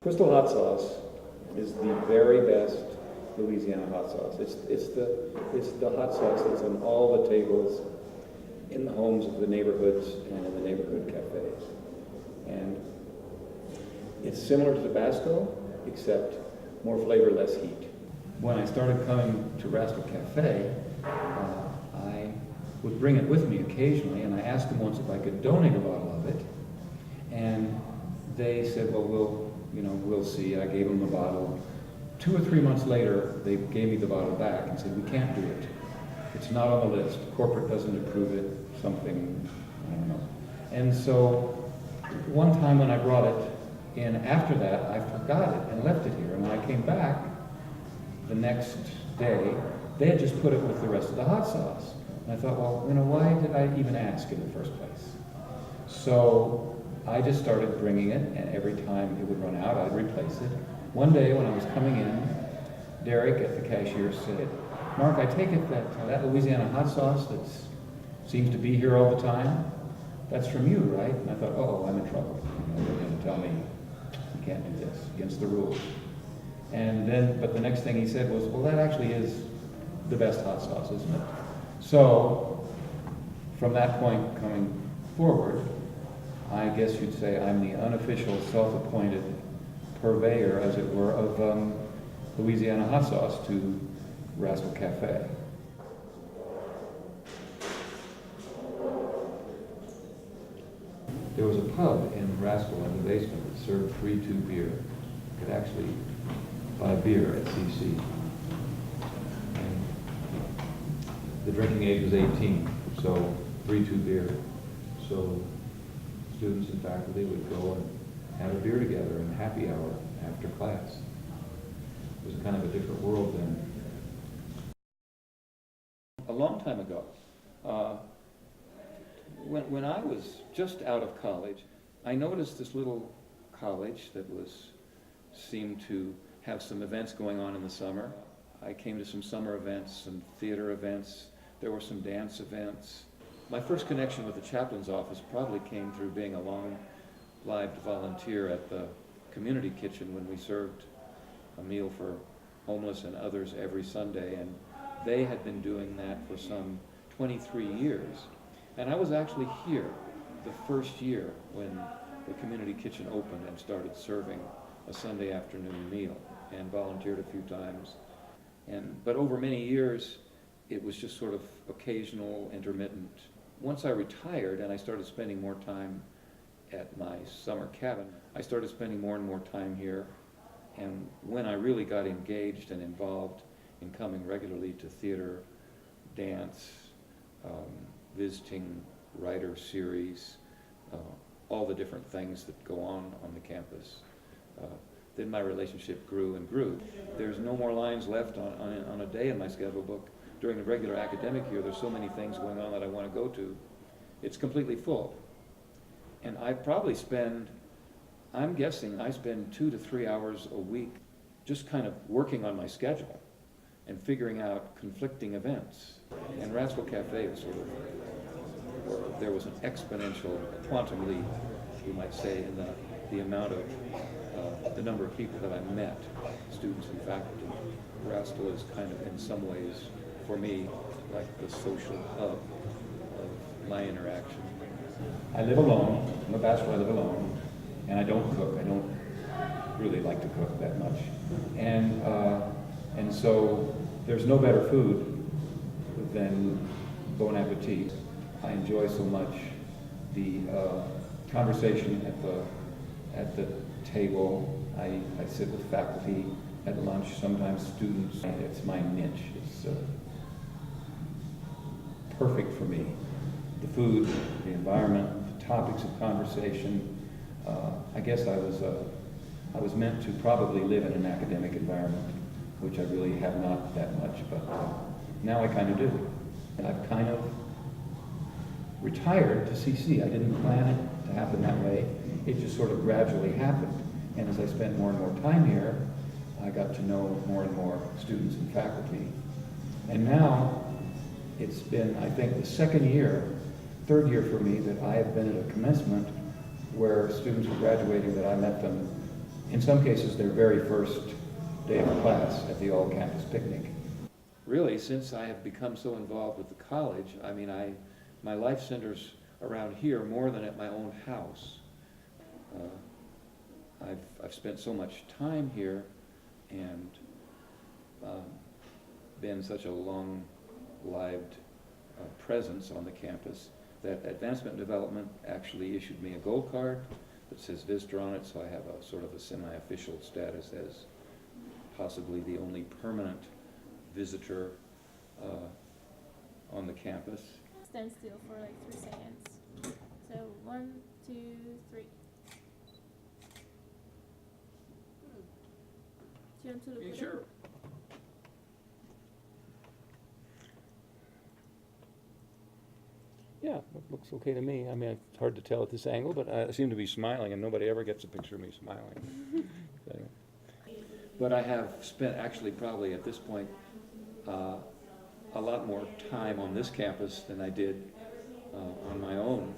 Crystal hot sauce is the very best Louisiana hot sauce. It's the hot sauce that's on all the tables in the homes of the neighborhoods and in the neighborhood cafes. And it's similar to Tabasco, except more flavor, less heat. When I started coming to Rascal Cafe, I would bring it with me occasionally, and I asked them once if I could donate a bottle of it, and they said, well, we'll see. I gave them the bottle. 2 or 3 months later, they gave me the bottle back and said, we can't do it. It's not on the list. Corporate doesn't approve it, something, I don't know. And so one time when I brought it in after that, I forgot it and left it here. And when I came back the next day, they had just put it with the rest of the hot sauce. And I thought, well, why did I even ask in the first place? So I just started bringing it, and every time it would run out, I'd replace it. One day when I was coming in, Derek at the cashier said, Mark, I take it that Louisiana hot sauce that seems to be here all the time, that's from you, right? And I thought, oh, I'm in trouble. They're going to tell me you can't do this, against the rules. And then, but the next thing he said was, well, that actually is the best hot sauce, isn't it? So from that point coming forward, I guess you'd say I'm the unofficial self-appointed purveyor, as it were, of Louisiana hot sauce to Rascal Cafe. There was a pub in Rascal in the basement that served 3-2 beer. You could actually buy beer at CC. And the drinking age was 18, so 3-2 beer. So students and faculty would go and have a beer together in happy hour after class. It was kind of a different world then. A long time ago, when I was just out of college, I noticed this little college that seemed to have some events going on in the summer. I came to some summer events, some theater events. There were some dance events. My first connection with the chaplain's office probably came through being a long-lived volunteer at the community kitchen when we served a meal for homeless and others every Sunday, and they had been doing that for some 23 years. And I was actually here the first year when the community kitchen opened and started serving a Sunday afternoon meal, and volunteered a few times. But over many years, it was just sort of occasional, intermittent. Once I retired and I started spending more time at my summer cabin, I started spending more and more time here. And when I really got engaged and involved in coming regularly to theater, dance, visiting writer series, all the different things that go on the campus, then my relationship grew and grew. There's no more lines left on a day in my schedule book. During the regular academic year, there's so many things going on that I want to go to. It's completely full. And I probably I'm guessing I spend 2 to 3 hours a week just kind of working on my schedule and figuring out conflicting events. And Rascal Cafe was sort of where there was an exponential quantum leap, you might say, in the amount of the number of people that I met, students and faculty. Rascal is kind of, in some ways, for me, like the social hub of my interaction. I live alone. I'm a bachelor. I live alone, and I don't cook. I don't really like to cook that much, and so there's no better food than Bon Appetit. I enjoy so much the conversation at the table. I sit with faculty at lunch, sometimes students. It's my niche. It's perfect for me. The food, the environment, the topics of conversation. I guess I was meant to probably live in an academic environment, which I really have not that much, but now I kind of do. I've kind of retired to CC. I didn't plan it to happen that way. It just sort of gradually happened. And as I spent more and more time here, I got to know more and more students and faculty. And now it's been, I think, the third year for me that I have been at a commencement where students were graduating that I met them In some cases, their very first day of class at the all-campus picnic. Really, since I have become so involved with the college, I mean, my life centers around here more than at my own house. I've spent so much time here and been such a long-lived presence on the campus that Advancement Development actually issued me a gold card that says visitor on it, so I have a sort of a semi-official status as possibly the only permanent visitor on the campus. Stand still for like 3 seconds. So 1, 2, 3. Do you want to look at it? Sure. Yeah, it looks okay to me. I mean, it's hard to tell at this angle, but I seem to be smiling, and nobody ever gets a picture of me smiling. So, but I have spent actually probably at this point a lot more time on this campus than I did on my own.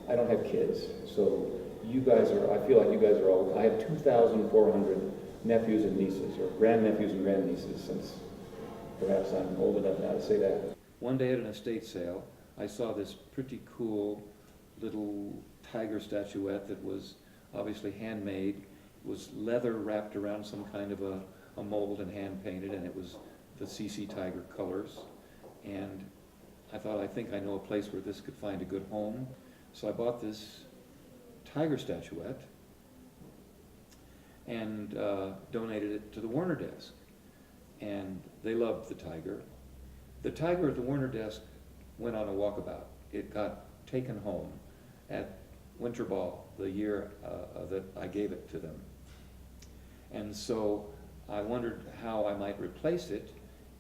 I don't have kids, so you guys are, I feel like you guys are all, I have 2,400 nephews and nieces, or grandnephews and grandnieces, since perhaps I'm old enough now to say that. One day at an estate sale, I saw this pretty cool little tiger statuette that was obviously handmade. It was leather wrapped around some kind of a mold and hand painted, and it was the CC Tiger colors. And I thought, I think I know a place where this could find a good home. So I bought this tiger statuette and donated it to the Warner desk. And they loved the tiger. The tiger at the Warner desk went on a walkabout. It got taken home at Winter Ball the year that I gave it to them. And so I wondered how I might replace it,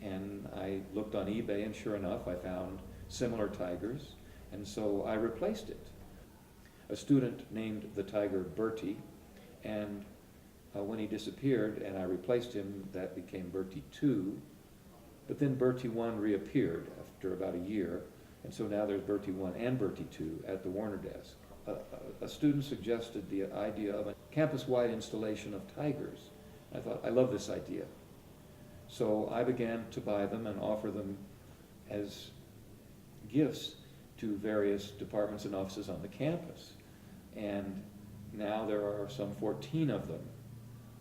and I looked on eBay, and sure enough, I found similar tigers, and so I replaced it. A student named the tiger Bertie, and when he disappeared and I replaced him, that became Bertie 2. But then Bertie 1 reappeared after about a year, and so now there's Bertie 1 and Bertie 2 at the Warner desk. A student suggested the idea of a campus-wide installation of tigers. I thought, I love this idea. So I began to buy them and offer them as gifts to various departments and offices on the campus. And now there are some 14 of them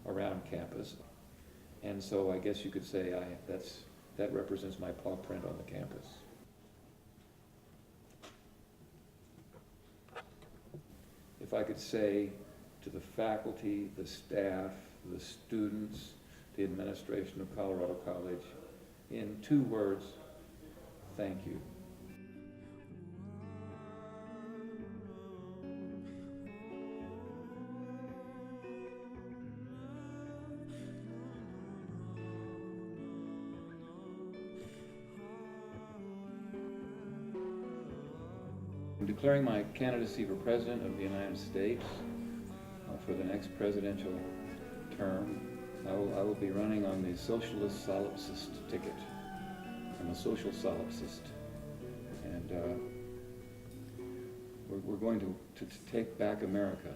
around campus. And so I guess you could say that represents my paw print on the campus. If I could say to the faculty, the staff, the students, the administration of Colorado College, in 2 words, thank you. I'm declaring my candidacy for President of the United States for the next presidential term. I will be running on the Socialist Solipsist ticket. I'm a social solipsist. And we're going to take back America.